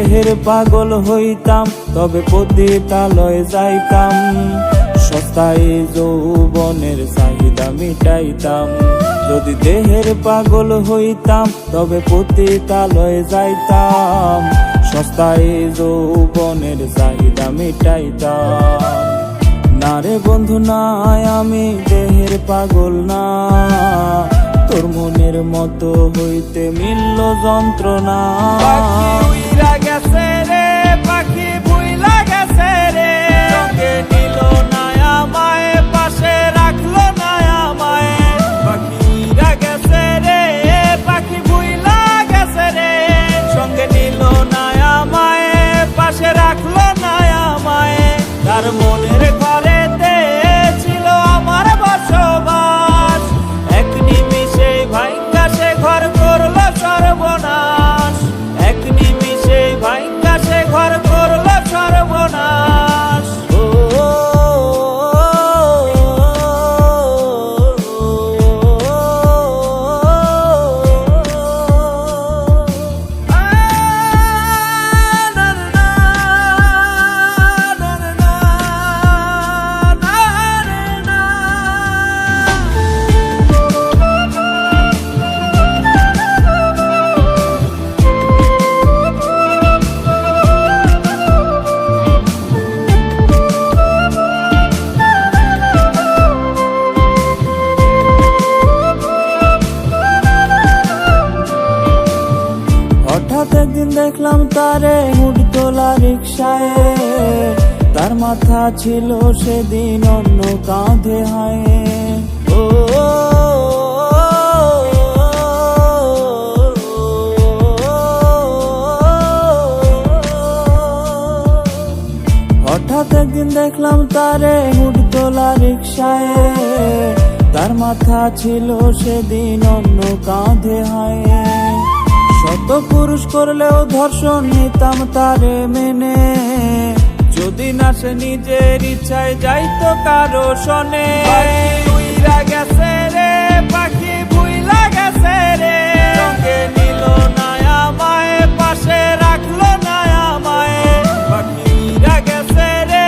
দেহের পাগল হইতাম তবে পতিতালয়ে যাইতাম, সস্তায় যৌবনের চাহিদা মিটাইতাম। যদি দেহের পাগল হইতাম তবে পতিতালয়ে যাইতাম, সস্তায় যৌবনের চাহিদা মিটাইতাম। না রে বন্ধু নাই, আমি দেহের পাগল না, তোর মনের মতো হইতে মিলল যন্ত্রণা। পাখি উইরা গেছে রে, পাখি ভুইলা গেছে রে, সঙ্গে নিল না আমায়, পাশে রাখলো না আমায়। পাখি উইরা গেছে রে, পাখি ভুইলা গেছে রে, সঙ্গে নিল না আমায়, পাশে রাখলো না আমায়। তার মনের ঘরেতে ছিল আমার বসবাস, এক নিমিষে ভাঙ্গা সে ঘর করলো সর্বনাশ, এক নিমিষে ভাঙ্গা সে ঘর করলো সর্বনাশ। হঠাৎ একদিন দেখলাম তারে হুড তোলা রিক্সায়, তার মাথা ছিল সেদিন অন্য কাঁধে হায়। ও হঠাৎ একদিন দেখলাম তারে হুড তোলা রিক্সায়, তার মাথা ছিল সেদিন অন্য কাঁধে হায়। শত পুরুষ করলেও ধর্ষণ নিতাম তারে মেনে, যদি না সে নিজের ইচ্ছায় যাইতো কারো শোনে। উইরা গেছে রে, পাখি ভুইলা গেছে রে, সঙ্গে নিল না আমায়, পাশে রাখলো না আমায়। পাখি উইরা গেছে রে,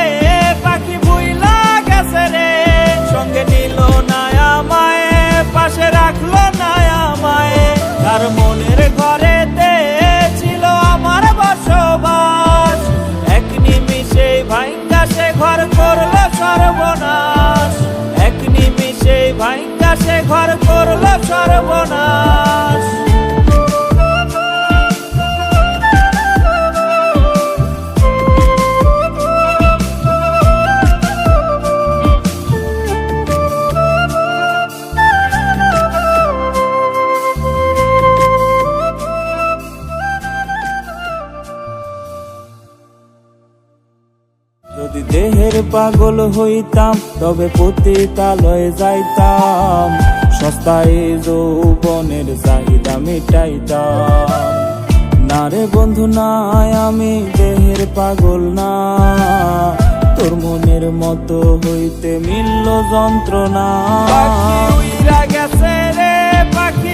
পাখি ভুইলা গেছে রে, সঙ্গে নিল না আমায়, পাশে রাখলো না আমায়। তার মনের ঘরেতে ছিল আমার বসবাস, এক নিমিষে ভাঙ্গা সে ঘর করলো সর্বনাশ, এক নিমিষে ভাঙ্গা সে ঘর করলো সর্বনাশ। যদি দেহের পাগল হইতাম তবে পতিতালয়ে যাইতাম, সস্তায় যৌবনের চাহিদা মিটাইতাম। না রে বন্ধু নাই, আমি দেহের পাগল না, তোর মনের মতো হইতে মিলল যন্ত্রণা। পাখি উইরা গেছে রে, পাখি